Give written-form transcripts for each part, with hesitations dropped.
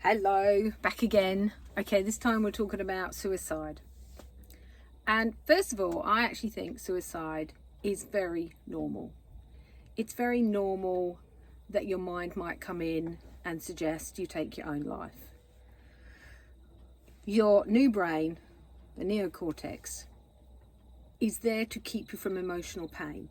Hello, back again. Okay, this time we're talking about suicide. And first of all, I actually think suicide is very normal. It's very normal that your mind might come in and suggest you take your own life. Your new brain, the neocortex, is there to keep you from emotional pain.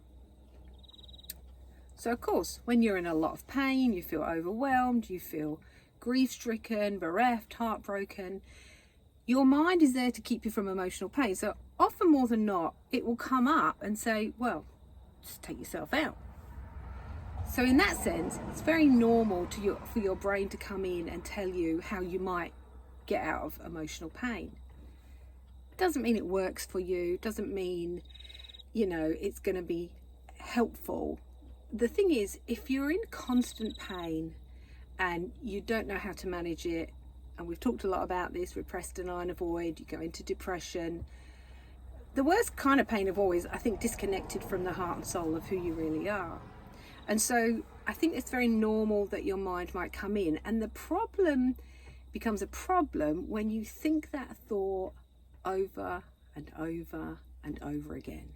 So of course, when you're in a lot of pain, you feel overwhelmed, you feel grief-stricken, bereft, heartbroken, your mind is there to keep you from emotional pain. So often more than not, it will come up and say, well, just take yourself out. So in that sense, it's very normal for your brain to come in and tell you how you might get out of emotional pain. It doesn't mean it works for you, doesn't mean, it's going to be helpful. The thing is, if you're in constant pain and you don't know how to manage it, and we've talked a lot about this, repress, deny and avoid, you go into depression. The worst kind of pain of all is, I think, disconnected from the heart and soul of who you really are. And so I think it's very normal that your mind might come in, and the problem becomes a problem when you think that thought over and over and over again.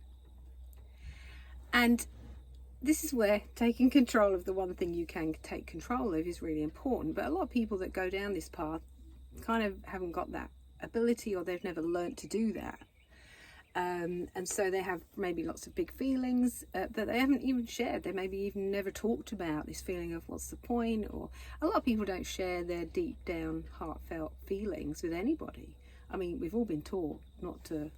And this is where taking control of the one thing you can take control of is really important. But a lot of people that go down this path kind of haven't got that ability, or they've never learned to do that. And so they have maybe lots of big feelings that they haven't even shared. They maybe even never talked about this feeling of what's the point, or a lot of people don't share their deep down heartfelt feelings with anybody. I mean, we've all been taught not to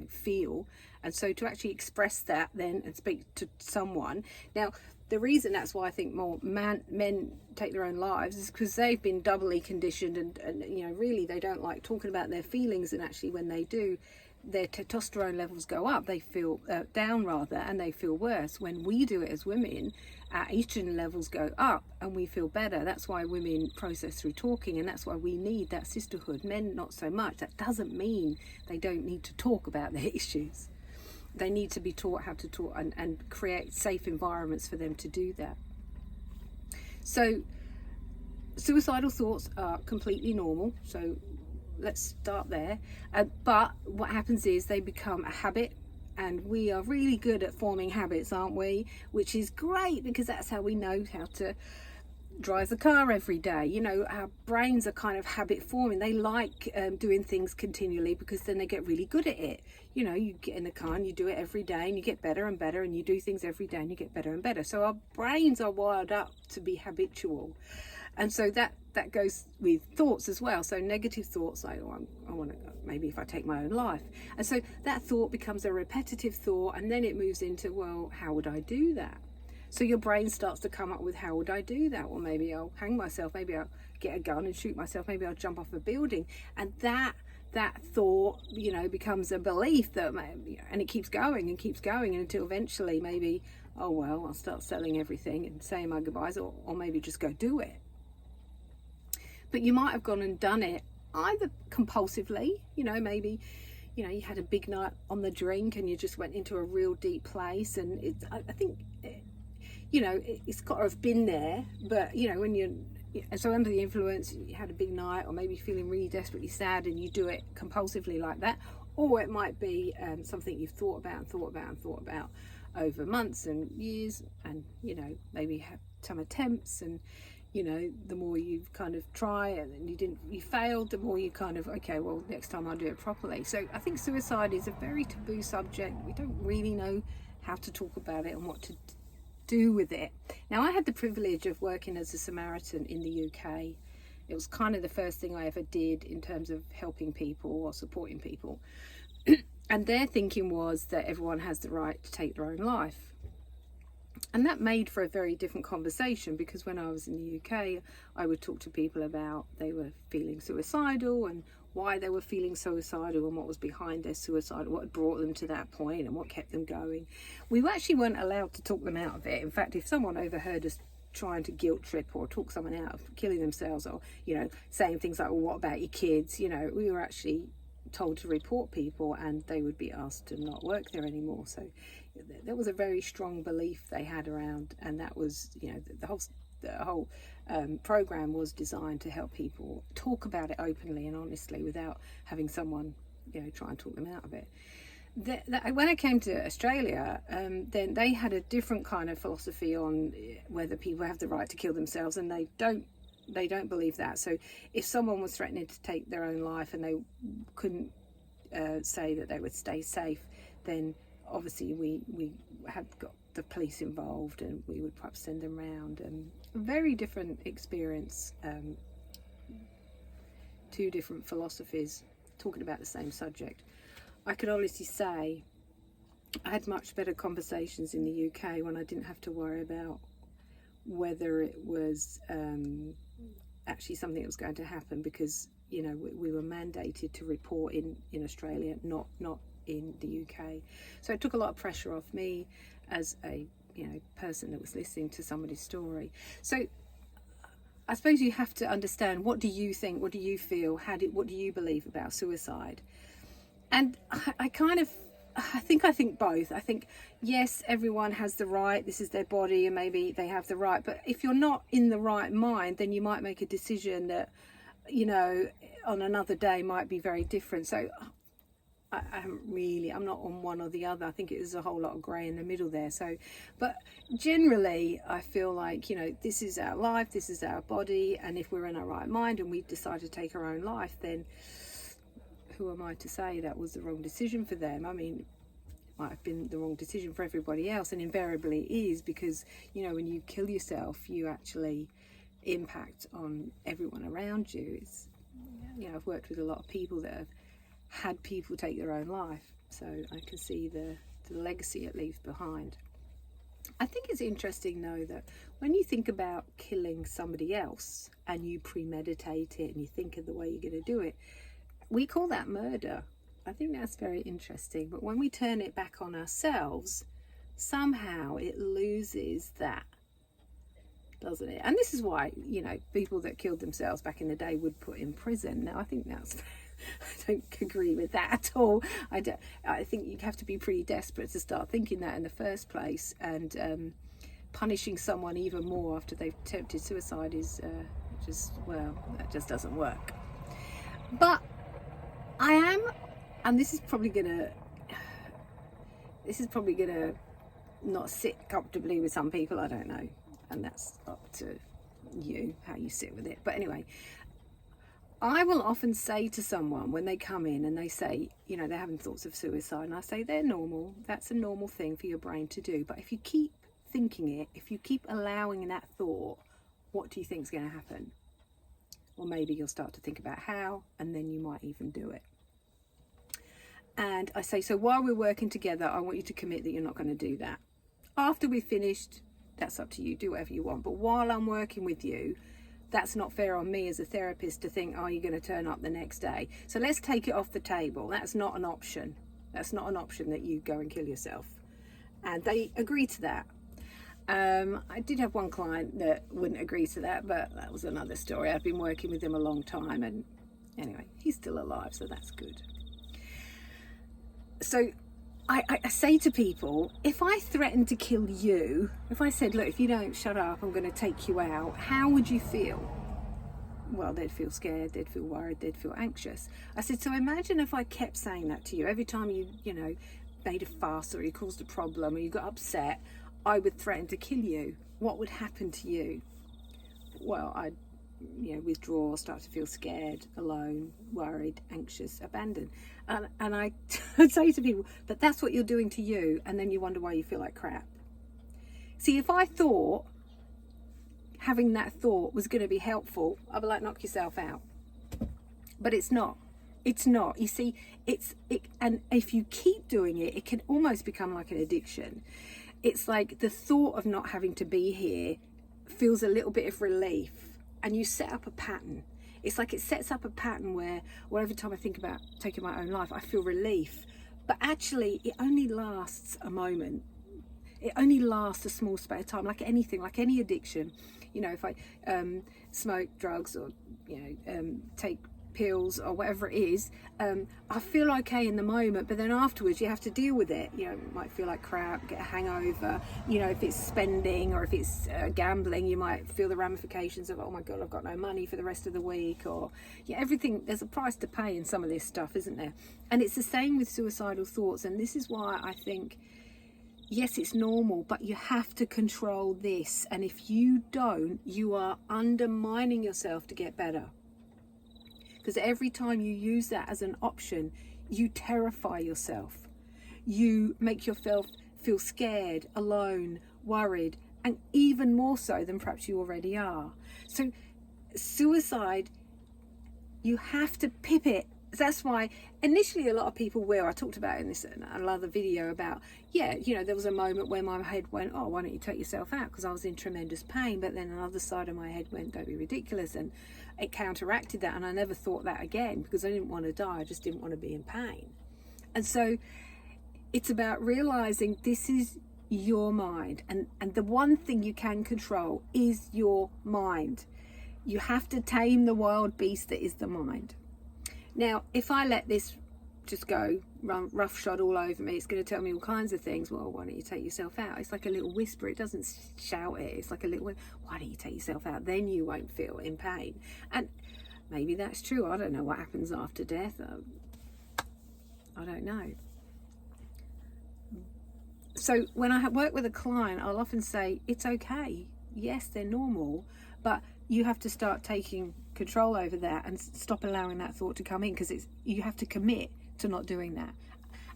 feel, and so to actually express that then and speak to someone. Now, the reason that's why I think more men take their own lives is because they've been doubly conditioned, and really they don't like talking about their feelings, and actually when they do, their testosterone levels go up, they feel down rather, and they feel worse. When we do it as women, our estrogen levels go up and we feel better. That's why women process through talking, and that's why we need that sisterhood. Men, not so much. That doesn't mean they don't need to talk about their issues. They need to be taught how to talk and create safe environments for them to do that. So suicidal thoughts are completely normal. So let's start there. But what happens is they become a habit, and we are really good at forming habits, aren't we? Which is great, because that's how we know how to drive the car every day. Our brains are kind of habit forming. They like doing things continually, because then they get really good at it. You get in the car and you do it every day, and you get better and better, and you do things every day and you get better and better. So our brains are wired up to be habitual. And so that goes with thoughts as well. So negative thoughts like, I want to, maybe if I take my own life. And so that thought becomes a repetitive thought, and then it moves into, well, how would I do that? So your brain starts to come up with, how would I do that? Well, maybe I'll hang myself, maybe I'll get a gun and shoot myself, maybe I'll jump off a building. And that thought, becomes a belief that, and it keeps going and keeps going until eventually maybe, oh, well, I'll start selling everything and saying my goodbyes, or maybe just go do it. But you might have gone and done it either compulsively, maybe, you had a big night on the drink and you just went into a real deep place. And I think, it's got to have been there. But, when you're so under the influence, you had a big night, or maybe feeling really desperately sad, and you do it compulsively like that. Or it might be something you've thought about over months and years, and, maybe have some attempts, and the more you kind of try and you failed, the more you kind of, okay, well, next time I'll do it properly. So I think suicide is a very taboo subject. We don't really know how to talk about it and what to do with it. Now, I had the privilege of working as a Samaritan in the UK. It was kind of the first thing I ever did in terms of helping people or supporting people. And their thinking was that everyone has the right to take their own life. And that made for a very different conversation, because when I was in the UK, I would talk to people about they were feeling suicidal and why they were feeling suicidal and what was behind their suicide, what had brought them to that point and what kept them going. We actually weren't allowed to talk them out of it. In fact, if someone overheard us trying to guilt trip or talk someone out of killing themselves, or, saying things like, well, what about your kids? We were actually told to report people, and they would be asked to not work there anymore. So that was a very strong belief they had around, and that was, the whole program was designed to help people talk about it openly and honestly without having someone, try and talk them out of it. When I came to Australia, then they had a different kind of philosophy on whether people have the right to kill themselves, and they don't believe that. So if someone was threatening to take their own life and they couldn't say that they would stay safe, then obviously we had got the police involved, and we would perhaps send them around. A very different experience, two different philosophies talking about the same subject. I could honestly say I had much better conversations in the UK when I didn't have to worry about whether it was actually something that was going to happen, because we were mandated to report in Australia, not in the UK. So it took a lot of pressure off me as a person that was listening to somebody's story. So I suppose you have to understand, what do you think, what do you feel, what do you believe about suicide? And I think both. I think, yes, everyone has the right, this is their body and maybe they have the right, but if you're not in the right mind, then you might make a decision that, on another day might be very different. So I'm not on one or the other. I think there's a whole lot of grey in the middle there. So, but generally I feel like, this is our life, this is our body, and if we're in our right mind and we decide to take our own life, then who am I to say that was the wrong decision for them? I mean, it might have been the wrong decision for everybody else, and invariably it is, because when you kill yourself, you actually impact on everyone around you. It's I've worked with a lot of people that have had people take their own life, so I can see the legacy it leaves behind. I think it's interesting though that when you think about killing somebody else and you premeditate it and you think of the way you're going to do it, we call that murder. I think that's very interesting. But when we turn it back on ourselves, somehow it loses that, doesn't it? And this is why, people that killed themselves back in the day would put in prison. Now, I think that's, I don't agree with that at all. I think you'd have to be pretty desperate to start thinking that in the first place. And punishing someone even more after they've attempted suicide is that just doesn't work. But I am, and this is probably gonna not sit comfortably with some people, I don't know, and that's up to you how you sit with it. But anyway, I will often say to someone when they come in and they say, they're having thoughts of suicide, and I say they're normal, that's a normal thing for your brain to do, but if you keep thinking it, if you keep allowing that thought, what do you think is going to happen? Or maybe you'll start to think about how, and then you might even do it. And I say, so while we're working together, I want you to commit that you're not going to do that. After we've finished, that's up to you, do whatever you want. But while I'm working with you, that's not fair on me as a therapist to think, oh, you're going to turn up the next day. So let's take it off the table. That's not an option. That's not an option that you go and kill yourself. And they agree to that. I did have one client that wouldn't agree to that, but that was another story. I've been working with him a long time, and anyway, he's still alive, so that's good. So I say to people, if I threatened to kill you, if I said, look, if you don't shut up, I'm going to take you out, how would you feel? Well, they'd feel scared, they'd feel worried, they'd feel anxious. I said, so imagine if I kept saying that to you every time you made a fuss or you caused a problem or you got upset, I would threaten to kill you. What would happen to you? Well, I'd withdraw, start to feel scared, alone, worried, anxious, abandoned. And I say to people, but that's what you're doing to you, and then you wonder why you feel like crap. See, if I thought having that thought was going to be helpful, I'd be like, knock yourself out. But it's not. It's not. You see, and if you keep doing it, it can almost become like an addiction. It's like the thought of not having to be here feels a little bit of relief, and you set up a pattern. It's like it sets up a pattern where every time I think about taking my own life, I feel relief. But actually, it only lasts a moment. It only lasts a small space of time, like anything, like any addiction. If I smoke drugs or, take pills or whatever it is, I feel okay in the moment, but then afterwards you have to deal with it. You know, it might feel like crap, get a hangover. You know, if it's spending or if it's gambling, you might feel the ramifications of, oh my God, I've got no money for the rest of the week. Or yeah, everything, there's a price to pay in some of this stuff, isn't there? And it's the same with suicidal thoughts. And this is why I think, yes, it's normal, but you have to control this. And if you don't, you are undermining yourself to get better. Because every time you use that as an option, you terrify yourself. You make yourself feel scared, alone, worried, and even more so than perhaps you already are. So suicide, you have to pip it. That's why initially a lot of people will. I talked about it in this another video about, yeah, you know, there was a moment where my head went, oh, why don't you take yourself out? Because I was in tremendous pain. But then another side of my head went, don't be ridiculous. And it counteracted that. And I never thought that again because I didn't want to die. I just didn't want to be in pain. And so it's about realizing this is your mind. And the one thing you can control is your mind. You have to tame the wild beast that is the mind. Now, if I let this just go, run roughshod all over me, it's going to tell me all kinds of things. Well, why don't you take yourself out? It's like a little whisper. It doesn't shout it. It's like a little, why don't you take yourself out? Then you won't feel in pain. And maybe that's true. I don't know what happens after death. I don't know. So when I work with a client, I'll often say, it's okay. Yes, they're normal, but you have to start taking control over that and stop allowing that thought to come in, because you have to commit to not doing that,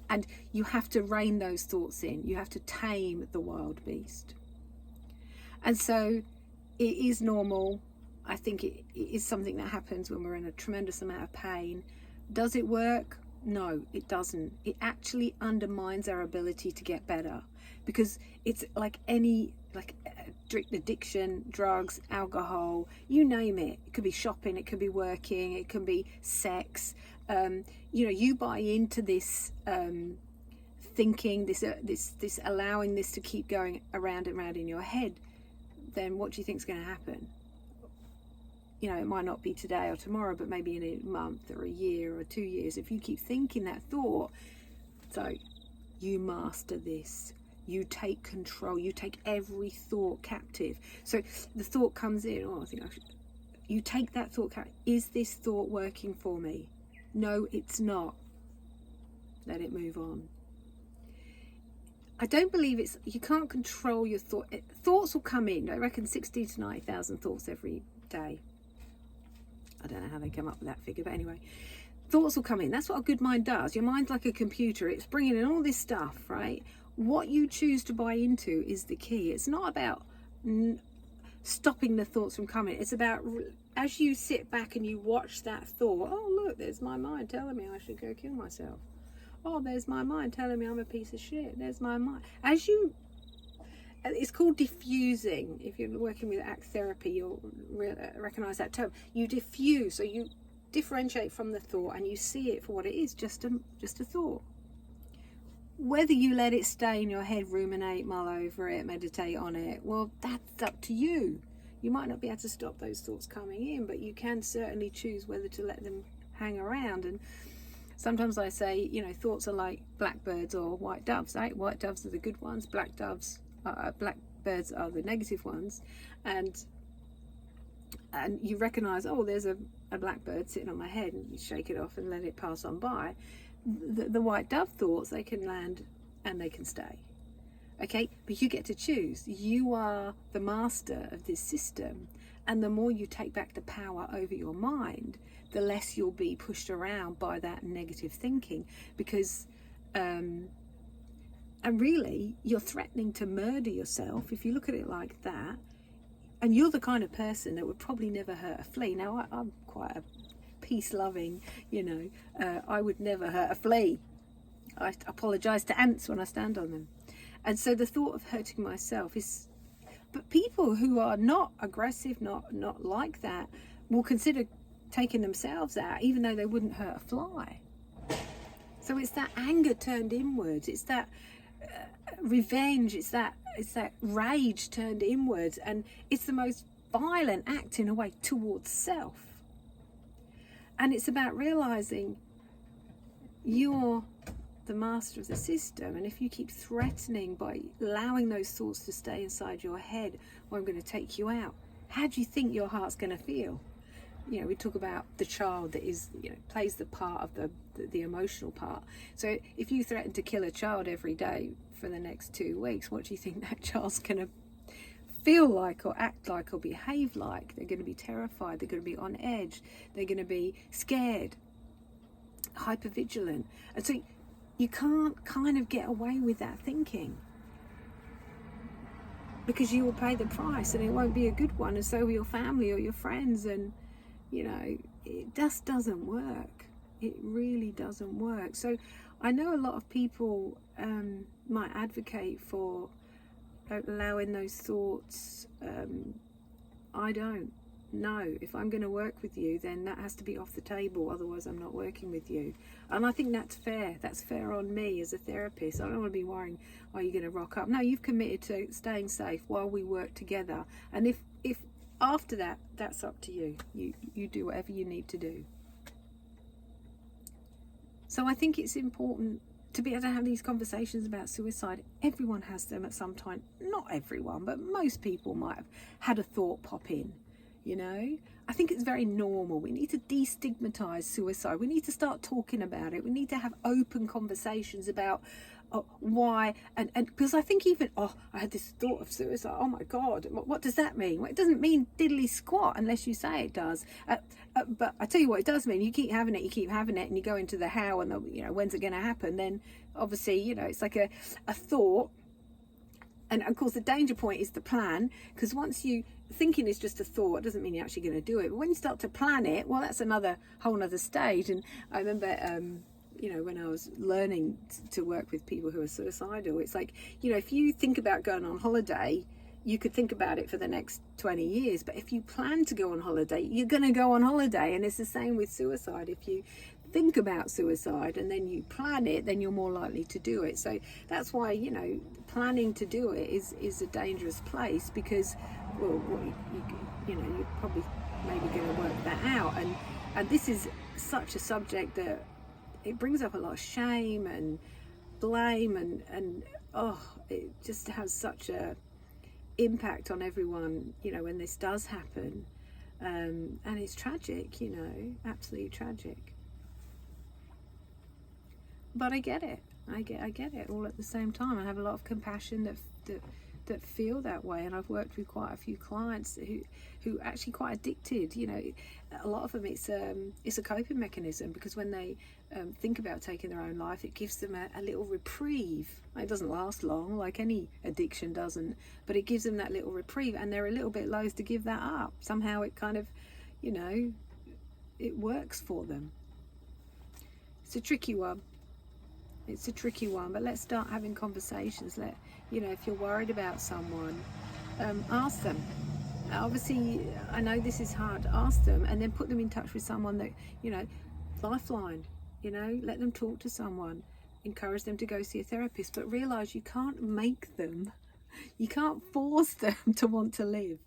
and you have to rein those thoughts in. You have to tame the wild beast. And so it is normal. I think it is something that happens when we're in a tremendous amount of pain. Does it work? No, it doesn't. It actually undermines our ability to get better, because it's like any addiction, drugs, alcohol, you name it. It could be shopping, it could be working, it can be sex. You know, you buy into this thinking, this allowing this to keep going around and around in your head. Then what do you think is going to happen? You know, it might not be today or tomorrow, but maybe in a month or a year or 2 years, if you keep thinking that thought. So you master this. You take control. You take every thought captive. So the thought comes in. Oh, I think I should. You take that thought captive. Is this thought working for me? No, it's not. Let it move on. I don't believe you can't control your thought. Thoughts will come in. I reckon 60 to 90,000 thoughts every day. I don't know how they come up with that figure, but anyway, thoughts will come in. That's what a good mind does. Your mind's like a computer. It's bringing in all this stuff, right? What you choose to buy into is the key. It's not about stopping the thoughts from coming. It's about, as you sit back and you watch that thought, oh, look, there's my mind telling me I should go kill myself. Oh, there's my mind telling me I'm a piece of shit. There's my mind. It's called diffusing. If you're working with ACT therapy, you'll recognize that term. You diffuse, so you differentiate from the thought and you see it for what it is, just a thought. Whether you let it stay in your head, ruminate, mull over it, meditate on it, well, that's up to you. You might not be able to stop those thoughts coming in, but you can certainly choose whether to let them hang around. And sometimes I say, you know, thoughts are like blackbirds or white doves, right? White doves are the good ones, blackbirds are the negative ones. And you recognize, oh, there's a blackbird sitting on my head, and you shake it off and let it pass on by. The white dove thoughts, they can land and they can stay. Okay, but you get to choose. You are the master of this system, and the more you take back the power over your mind, the less you'll be pushed around by that negative thinking, because and really you're threatening to murder yourself if you look at it like that. And you're the kind of person that would probably never hurt a flea. Now I'm quite a peace-loving, you know, I would never hurt a flea. I apologise to ants when I stand on them. And so the thought of hurting myself is, but people who are not aggressive, not like that, will consider taking themselves out, even though they wouldn't hurt a fly. So it's that anger turned inwards. It's that revenge. It's that rage turned inwards, and it's the most violent act in a way towards self. And it's about realizing you're the master of the system, and if you keep threatening by allowing those thoughts to stay inside your head, or I'm going to take you out, how do you think your heart's going to feel? You know, we talk about the child that is, you know, plays the part of the emotional part. So if you threaten to kill a child every day for the next 2 weeks, what do you think that child's going to feel like, or act like, or behave like? They're going to be terrified, they're going to be on edge, they're going to be scared, hypervigilant. And so you can't kind of get away with that thinking, because you will pay the price, and it won't be a good one, and so will your family or your friends. And you know, it just doesn't work. It really doesn't work. So I know a lot of people might advocate for allowing those thoughts. I don't. No, if I'm going to work with you, then that has to be off the table, otherwise I'm not working with you. And I think that's fair. That's fair on me as a therapist. I don't want to be worrying, are you going to rock up? No, you've committed to staying safe while we work together. And if after that, that's up to you. You do whatever you need to do. So I think it's important to be able to have these conversations about suicide. Everyone has them at some time. Not everyone, but most people might have had a thought pop in. You know, I think it's very normal. We need to destigmatize suicide. We need to start talking about it. We need to have open conversations about why, and because I think even, I had this thought of suicide. Oh my God, what does that mean? Well, it doesn't mean diddly squat unless you say it does. But I tell you what it does mean. You keep having it, and you go into the how and the, you know, when's it going to happen? Then obviously, you know, it's like a thought. And of course, the danger point is the plan, because once you thinking is just a thought, it doesn't mean you're actually going to do it. But when you start to plan it, well, that's another whole other stage. And I remember, you know, when I was learning to work with people who are suicidal, it's like, you know, if you think about going on holiday, you could think about it for the next 20 years. But if you plan to go on holiday, you're going to go on holiday. And it's the same with suicide. If you think about suicide and then you plan it, then you're more likely to do it. So that's why, you know, planning to do it is a dangerous place, because, well, you know, you're probably maybe going to work that out. And this is such a subject that it brings up a lot of shame and blame, and it just has such a impact on everyone, you know, when this does happen. And it's tragic, you know, absolutely tragic. But I get it. I get it all at the same time. I have a lot of compassion that feel that way, and I've worked with quite a few clients who actually quite addicted. You know, a lot of them it's a coping mechanism, because when they think about taking their own life, it gives them a little reprieve. It doesn't last long, like any addiction doesn't, but it gives them that little reprieve, and they're a little bit loath to give that up. Somehow it kind of, you know, it works for them. It's a tricky one. It's a tricky one, but let's start having conversations. You know, if you're worried about someone, ask them. Obviously, I know this is hard. Ask them, and then put them in touch with someone that, you know, lifeline. You know, let them talk to someone. Encourage them to go see a therapist, but realize you can't make them. You can't force them to want to live.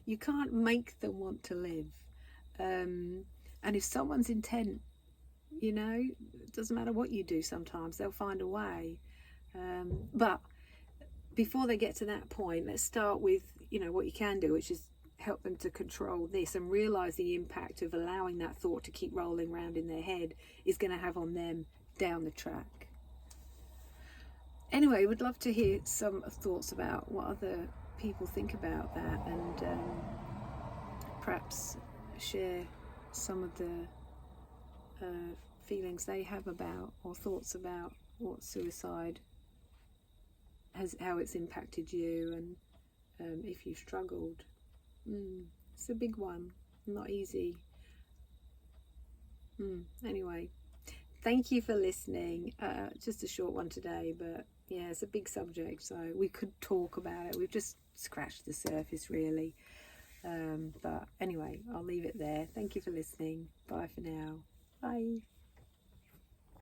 You can't make them want to live. And if someone's intent, you know, it doesn't matter what you do, sometimes they'll find a way. But before they get to that point, let's start with, you know, what you can do, which is help them to control this and realize the impact of allowing that thought to keep rolling around in their head is going to have on them down the track. Anyway, we'd love to hear some thoughts about what other people think about that, and perhaps share some of the feelings they have about, or thoughts about, what suicide has, how it's impacted you, and if you've struggled. It's a big one, not easy. Anyway, thank you for listening. Just a short one today, but yeah, it's a big subject, so we could talk about it. We've just scratched the surface, really. But anyway, I'll leave it there. Thank you for listening. Bye for now. Bye.